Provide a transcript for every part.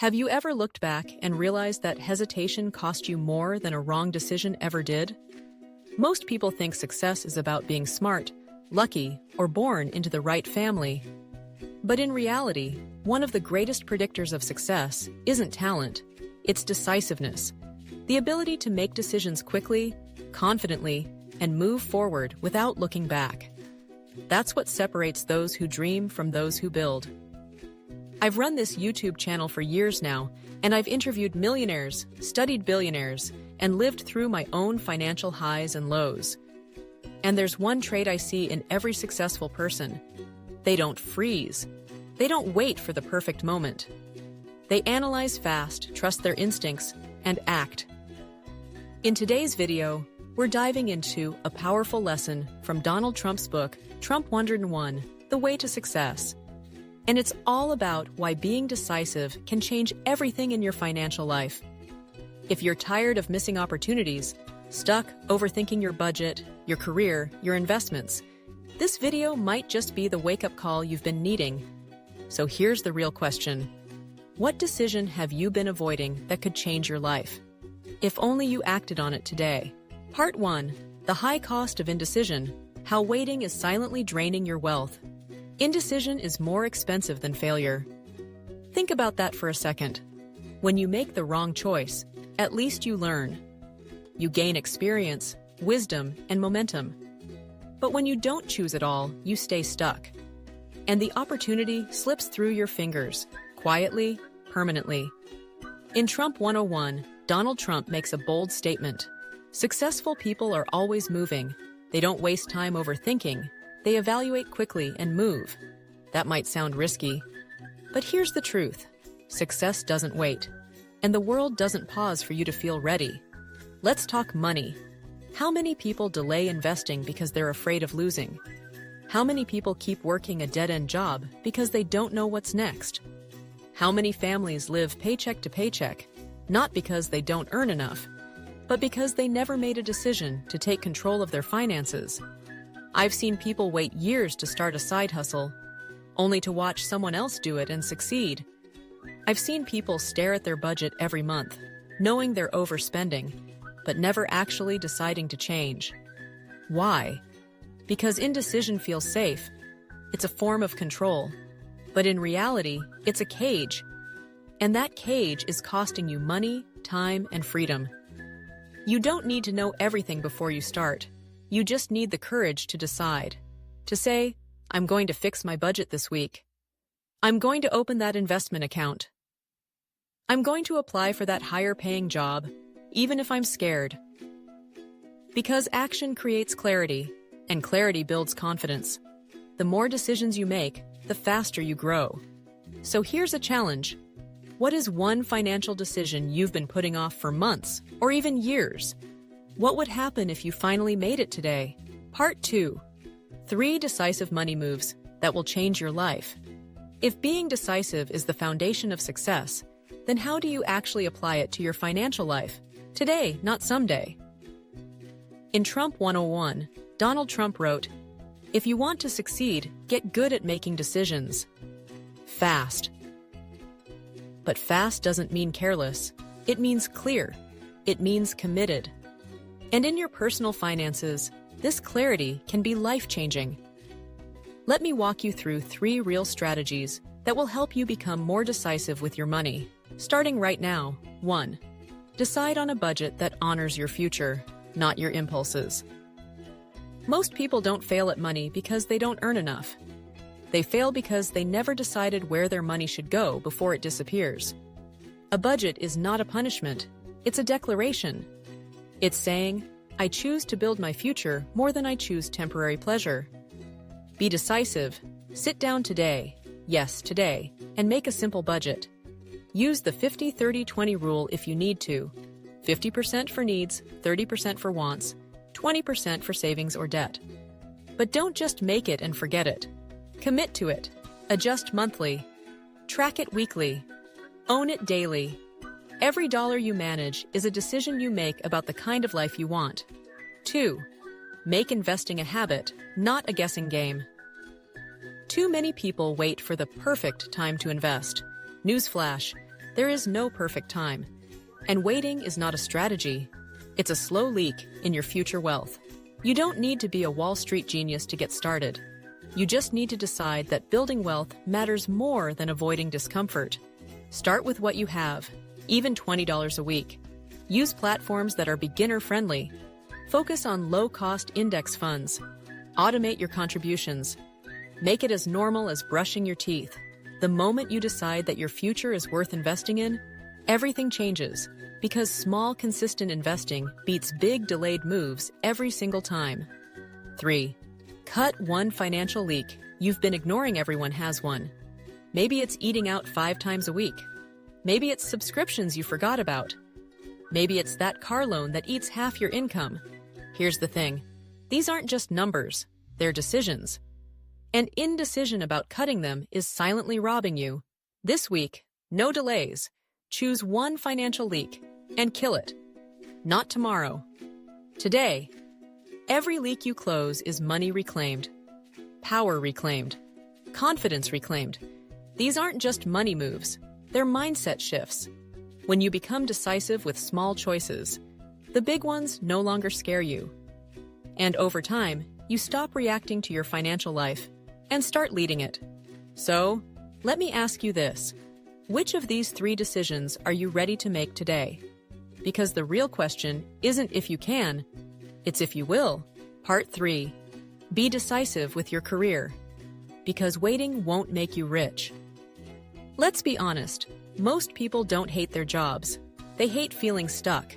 Have you ever looked back and realized that hesitation cost you more than a wrong decision ever did? Most people think success is about being smart, lucky, or born into the right family. But in reality, one of the greatest predictors of success isn't talent, it's decisiveness. The ability to make decisions quickly, confidently, and move forward without looking back. That's what separates those who dream from those who build. I've run this YouTube channel for years now, and I've interviewed millionaires, studied billionaires, and lived through my own financial highs and lows. And there's one trait I see in every successful person. They don't freeze. They don't wait for the perfect moment. They analyze fast, trust their instincts, and act. In today's video, we're diving into a powerful lesson from Donald Trump's book, Trump 101: The Way to Success. And it's all about why being decisive can change everything in your financial life. If you're tired of missing opportunities, stuck overthinking your budget, your career, your investments, this video might just be the wake-up call you've been needing. So here's the real question. What decision have you been avoiding that could change your life? If only you acted on it today. Part 1. The high cost of indecision. How waiting is silently draining your wealth. Indecision is more expensive than failure. Think about that for a second. When you make the wrong choice, at least you learn. You gain experience, wisdom, and momentum. But when you don't choose at all, you stay stuck. And the opportunity slips through your fingers, quietly, permanently. In Trump 101, Donald Trump makes a bold statement. Successful people are always moving. They don't waste time overthinking. They evaluate quickly and move. That might sound risky, but here's the truth. Success doesn't wait, and the world doesn't pause for you to feel ready. Let's talk money. How many people delay investing because they're afraid of losing? How many people keep working a dead-end job because they don't know what's next? How many families live paycheck to paycheck, not because they don't earn enough, but because they never made a decision to take control of their finances? I've seen people wait years to start a side hustle, only to watch someone else do it and succeed. I've seen people stare at their budget every month, knowing they're overspending, but never actually deciding to change. Why? Because indecision feels safe. It's a form of control. But in reality, it's a cage. And that cage is costing you money, time, and freedom. You don't need to know everything before you start. You just need the courage to decide. To say, I'm going to fix my budget this week. I'm going to open that investment account. I'm going to apply for that higher-paying job, even if I'm scared. Because action creates clarity, and clarity builds confidence. The more decisions you make, the faster you grow. So here's a challenge. What is one financial decision you've been putting off for months, or even years? What would happen if you finally made it today? Part 2. 3 decisive money moves that will change your life. If being decisive is the foundation of success, then how do you actually apply it to your financial life? Today, not someday. In Trump 101, Donald Trump wrote, "If you want to succeed, get good at making decisions. Fast." But fast doesn't mean careless. It means clear. It means committed. And in your personal finances, this clarity can be life-changing. Let me walk you through 3 real strategies that will help you become more decisive with your money. Starting right now. 1. Decide on a budget that honors your future, not your impulses. Most people don't fail at money because they don't earn enough. They fail because they never decided where their money should go before it disappears. A budget is not a punishment. It's a declaration. It's saying, I choose to build my future more than I choose temporary pleasure. Be decisive. Sit down today, yes, today, and make a simple budget. Use the 50-30-20 rule if you need to. 50% for needs, 30% for wants, 20% for savings or debt. But don't just make it and forget it. Commit to it. Adjust monthly. Track it weekly. Own it daily. Every dollar you manage is a decision you make about the kind of life you want. 2. Make investing a habit, not a guessing game. Too many people wait for the perfect time to invest. Newsflash, There is no perfect time. And waiting is not a strategy. It's a slow leak in your future wealth. You don't need to be a Wall Street genius to get started. You just need to decide that building wealth matters more than avoiding discomfort. Start with what you have, even $20 a week. Use platforms that are beginner-friendly. Focus on low-cost index funds. Automate your contributions. Make it as normal as brushing your teeth. The moment you decide that your future is worth investing in, everything changes, because small, consistent investing beats big, delayed moves every single time. 3. Cut one financial leak. You've been ignoring. Everyone has one. Maybe it's eating out 5 times a week. Maybe it's subscriptions you forgot about. Maybe it's that car loan that eats half your income. Here's the thing. These aren't just numbers. They're decisions. And indecision about cutting them is silently robbing you. This week, no delays. Choose one financial leak and kill it. Not tomorrow. Today. Every leak you close is money reclaimed, power reclaimed, confidence reclaimed. These aren't just money moves. They're mindset shifts. When you become decisive with small choices, the big ones no longer scare you. And over time, you stop reacting to your financial life and start leading it. So, let me ask you this. Which of these 3 decisions are you ready to make today? Because the real question isn't if you can, it's if you will. Part 3. Be decisive with your career. Because waiting won't make you rich. Let's be honest. Most people don't hate their jobs. They hate feeling stuck.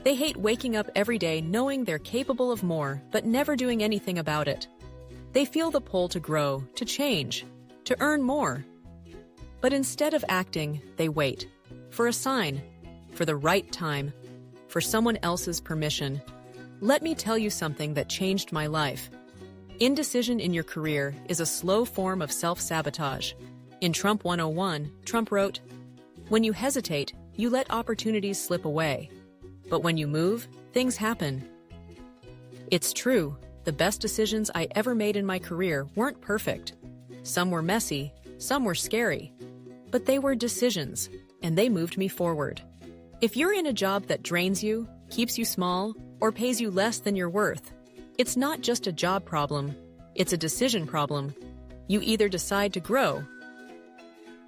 They hate waking up every day knowing they're capable of more, but never doing anything about it. They feel the pull to grow, to change, to earn more. But instead of acting, they wait. For a sign. For the right time. For someone else's permission. Let me tell you something that changed my life. Indecision in your career is a slow form of self-sabotage. In Trump 101, Trump wrote, "When you hesitate, you let opportunities slip away. But when you move, things happen." It's true, the best decisions I ever made in my career weren't perfect. Some were messy, some were scary. But they were decisions, and they moved me forward. If you're in a job that drains you, keeps you small, or pays you less than you're worth, it's not just a job problem, it's a decision problem. You either decide to grow,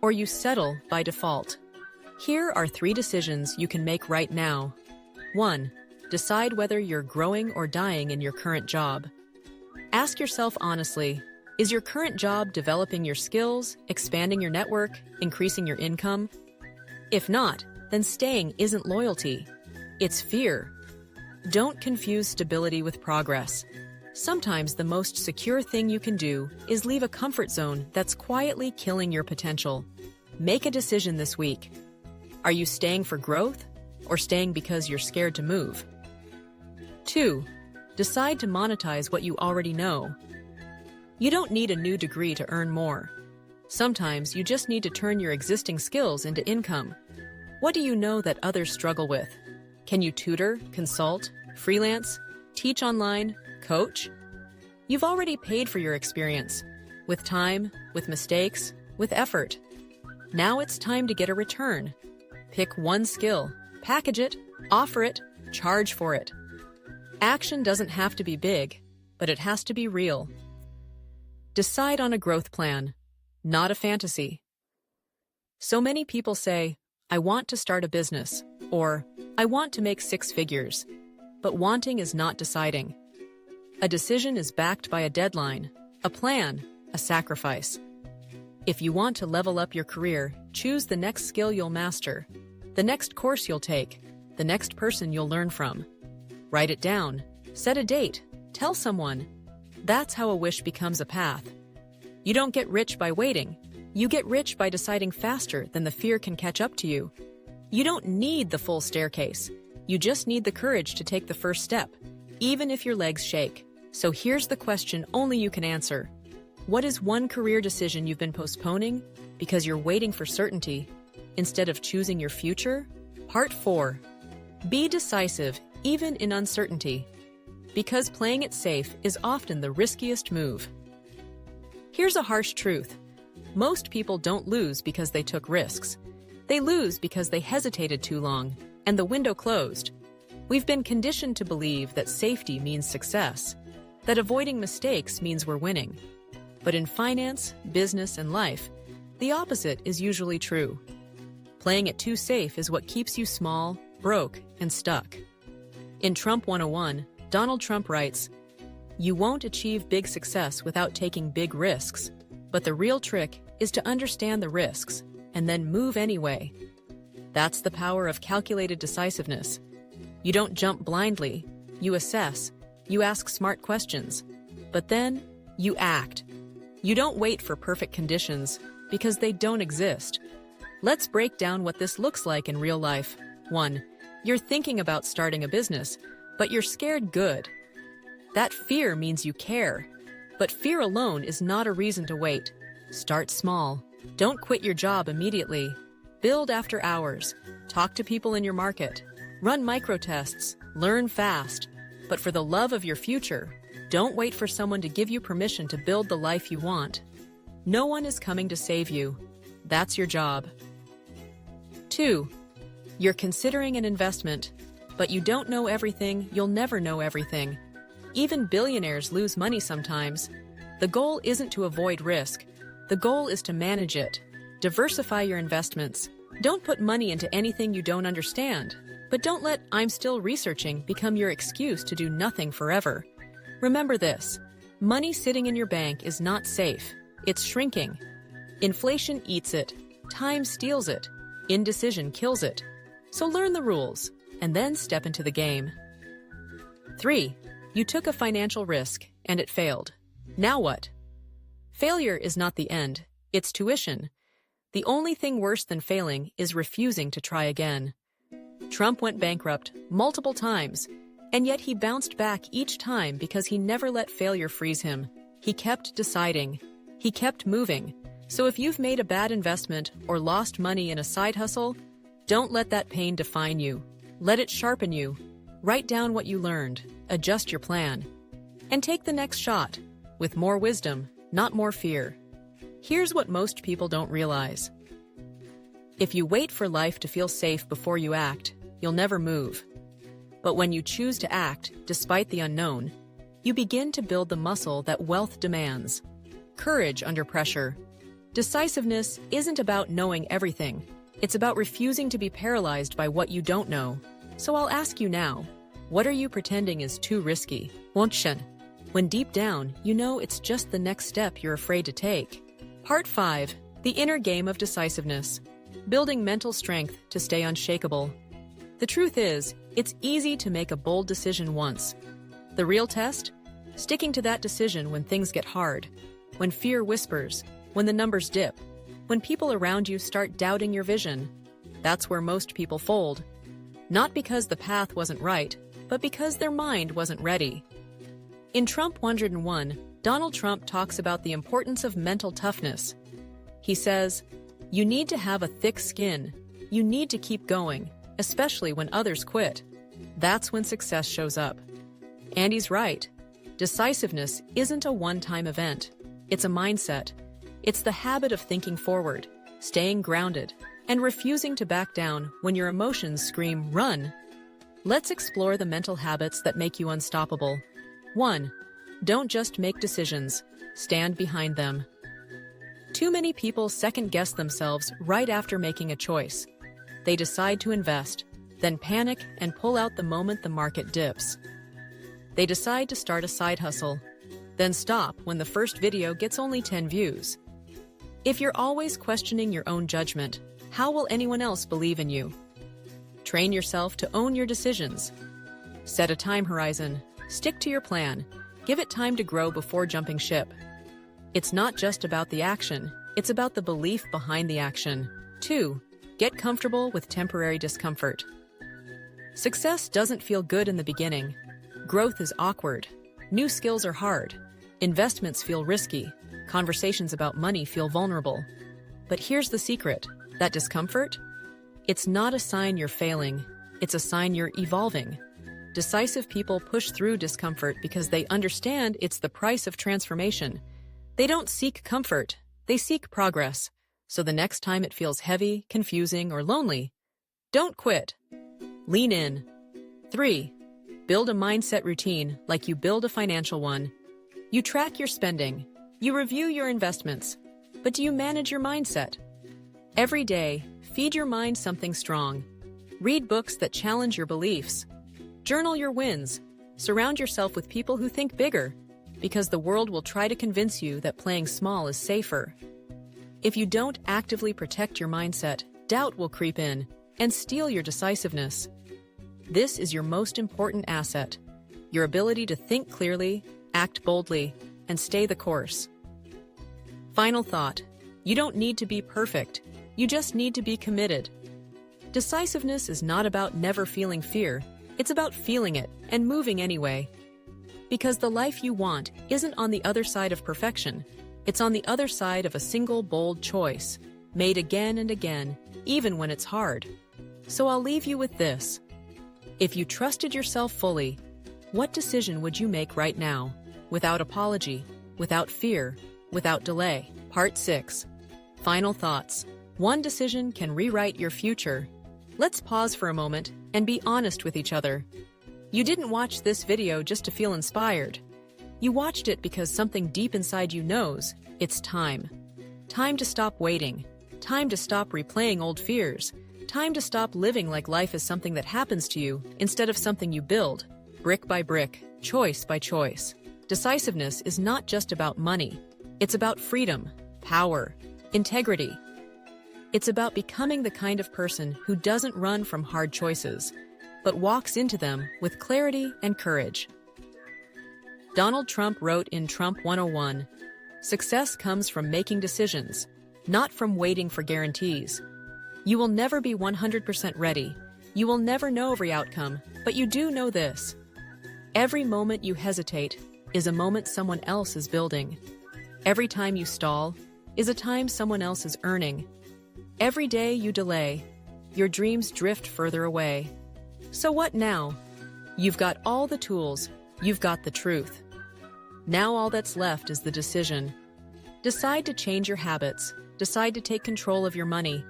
or you settle by default. Here are 3 decisions you can make right now. 1. Decide whether you're growing or dying in your current job. Ask yourself honestly, is your current job developing your skills, expanding your network, increasing your income? If not, then staying isn't loyalty. It's fear. Don't confuse stability with progress. Sometimes the most secure thing you can do is leave a comfort zone that's quietly killing your potential. Make a decision this week. Are you staying for growth or staying because you're scared to move? 2. Decide to monetize what you already know. You don't need a new degree to earn more. Sometimes you just need to turn your existing skills into income. What do you know that others struggle with? Can you tutor, consult, freelance, teach online, coach? You've already paid for your experience, with time, with mistakes, with effort. Now it's time to get a return. Pick one skill, package it, offer it, charge for it. Action doesn't have to be big, but it has to be real. Decide on a growth plan, not a fantasy. So many people say, "I want to start a business," or "I want to make 6 figures." But wanting is not deciding. A decision is backed by a deadline, a plan, a sacrifice. If you want to level up your career, choose the next skill you'll master, the next course you'll take, the next person you'll learn from. Write it down, set a date, tell someone. That's how a wish becomes a path. You don't get rich by waiting. You get rich by deciding faster than the fear can catch up to you. You don't need the full staircase. You just need the courage to take the first step, even if your legs shake. So here's the question only you can answer. What is one career decision you've been postponing because you're waiting for certainty instead of choosing your future? Part 4. Be decisive, even in uncertainty. Because playing it safe is often the riskiest move. Here's a harsh truth. Most people don't lose because they took risks. They lose because they hesitated too long, and the window closed. We've been conditioned to believe that safety means success, that avoiding mistakes means we're winning. But in finance, business, and life, the opposite is usually true. Playing it too safe is what keeps you small, broke, and stuck. In Trump 101, Donald Trump writes, "You won't achieve big success without taking big risks, but the real trick is to understand the risks and then move anyway." That's the power of calculated decisiveness. You don't jump blindly, you assess, you ask smart questions, but then you act. You don't wait for perfect conditions because they don't exist. Let's break down what this looks like in real life. 1. You're thinking about starting a business, but you're scared good. That fear means you care, but fear alone is not a reason to wait. Start small. Don't quit your job immediately. Build after hours. Talk to people in your market. Run micro-tests. Learn fast. But for the love of your future, don't wait for someone to give you permission to build the life you want. No one is coming to save you. That's your job. 2. You're considering an investment, but you don't know everything, you'll never know everything. Even billionaires lose money sometimes. The goal isn't to avoid risk. The goal is to manage it. Diversify your investments. Don't put money into anything you don't understand. But don't let "I'm still researching" become your excuse to do nothing forever. Remember this: money sitting in your bank is not safe. It's shrinking. Inflation eats it. Time steals it. Indecision kills it. So learn the rules, and then step into the game. 3. You took a financial risk, and it failed. Now what? Failure is not the end. It's tuition. The only thing worse than failing is refusing to try again. Trump went bankrupt multiple times, and yet he bounced back each time because he never let failure freeze him. He kept deciding. He kept moving. So if you've made a bad investment or lost money in a side hustle, don't let that pain define you. Let it sharpen you. Write down what you learned, adjust your plan, and take the next shot with more wisdom, not more fear. Here's what most people don't realize. If you wait for life to feel safe before you act, you'll never move. But when you choose to act, despite the unknown, you begin to build the muscle that wealth demands. Courage under pressure. Decisiveness isn't about knowing everything. It's about refusing to be paralyzed by what you don't know. So I'll ask you now, what are you pretending is too risky? When deep down, you know it's just the next step you're afraid to take. Part 5. The inner game of decisiveness. Building mental strength to stay unshakable. The truth is, it's easy to make a bold decision once. The real test? Sticking to that decision when things get hard, when fear whispers, when the numbers dip, when people around you start doubting your vision. That's where most people fold. Not because the path wasn't right, but because their mind wasn't ready. In Trump 101, Donald Trump talks about the importance of mental toughness. He says, "You need to have a thick skin. You need to keep going, especially when others quit. That's when success shows up." And he's right. Decisiveness isn't a one-time event. It's a mindset. It's the habit of thinking forward, staying grounded, and refusing to back down when your emotions scream, "Run!" Let's explore the mental habits that make you unstoppable. 1. Don't just make decisions. Stand behind them. Too many people second-guess themselves right after making a choice. They decide to invest, then panic and pull out the moment the market dips. They decide to start a side hustle, then stop when the first video gets only 10 views. If you're always questioning your own judgment, how will anyone else believe in you? Train yourself to own your decisions. Set a time horizon. Stick to your plan. Give it time to grow before jumping ship. It's not just about the action, it's about the belief behind the action. 2. Get comfortable with temporary discomfort. Success doesn't feel good in the beginning. Growth is awkward. New skills are hard. Investments feel risky. Conversations about money feel vulnerable. But here's the secret: that discomfort? It's not a sign you're failing. It's a sign you're evolving. Decisive people push through discomfort because they understand it's the price of transformation. They don't seek comfort. They seek progress. So the next time it feels heavy, confusing, or lonely, don't quit. Lean in. 3. Build a mindset routine like you build a financial one. You track your spending. You review your investments. But do you manage your mindset? Every day, feed your mind something strong. Read books that challenge your beliefs. Journal your wins. Surround yourself with people who think bigger, because the world will try to convince you that playing small is safer. If you don't actively protect your mindset, doubt will creep in and steal your decisiveness. This is your most important asset, your ability to think clearly, act boldly, and stay the course. Final thought: you don't need to be perfect, you just need to be committed. Decisiveness is not about never feeling fear, it's about feeling it and moving anyway. Because the life you want isn't on the other side of perfection, it's on the other side of a single bold choice, made again and again, even when it's hard. So I'll leave you with this. If you trusted yourself fully, what decision would you make right now, without apology, without fear, without delay? Part 6. Final thoughts. One decision can rewrite your future. Let's pause for a moment and be honest with each other. You didn't watch this video just to feel inspired. You watched it because something deep inside you knows it's time. Time to stop waiting. Time to stop replaying old fears. Time to stop living like life is something that happens to you instead of something you build, brick by brick, choice by choice. Decisiveness is not just about money. It's about freedom, power, integrity. It's about becoming the kind of person who doesn't run from hard choices, but walks into them with clarity and courage. Donald Trump wrote in Trump 101, "Success comes from making decisions, not from waiting for guarantees." You will never be 100% ready. You will never know every outcome, but you do know this. Every moment you hesitate is a moment someone else is building. Every time you stall is a time someone else is earning. Every day you delay, your dreams drift further away. So what now? You've got all the tools, you've got the truth. Now all that's left is the decision. Decide to change your habits, decide to take control of your money,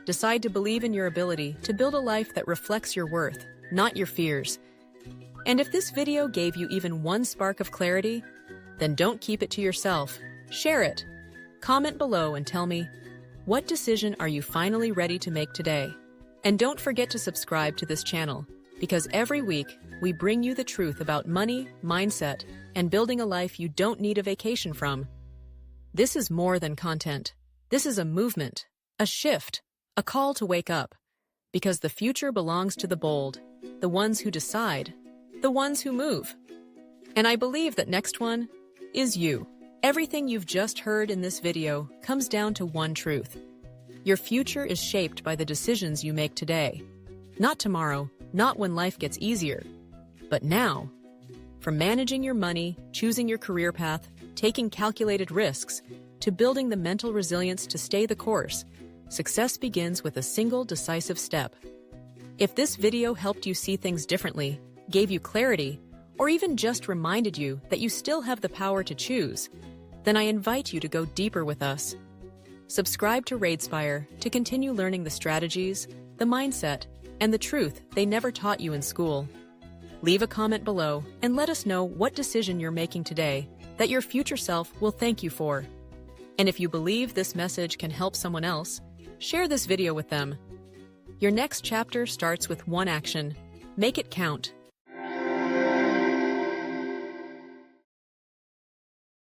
decide to believe in your ability to build a life that reflects your worth, not your fears. And if this video gave you even one spark of clarity, then don't keep it to yourself. Share it. Comment below and tell me, what decision are you finally ready to make today? And don't forget to subscribe to this channel, because every week we bring you the truth about money, mindset, and building a life you don't need a vacation from. This is more than content. This is a movement, a shift, a call to wake up. Because the future belongs to the bold, the ones who decide, the ones who move. And I believe that next one is you. Everything you've just heard in this video comes down to one truth. Your future is shaped by the decisions you make today. Not tomorrow, not when life gets easier, but now. From managing your money, choosing your career path, taking calculated risks, to building the mental resilience to stay the course, success begins with a single decisive step. If this video helped you see things differently, gave you clarity, or even just reminded you that you still have the power to choose, then I invite you to go deeper with us. Subscribe to Raidespire to continue learning the strategies, the mindset, and the truth they never taught you in school. Leave a comment below and let us know what decision you're making today that your future self will thank you for. And if you believe this message can help someone else, share this video with them. Your next chapter starts with one action. Make it count.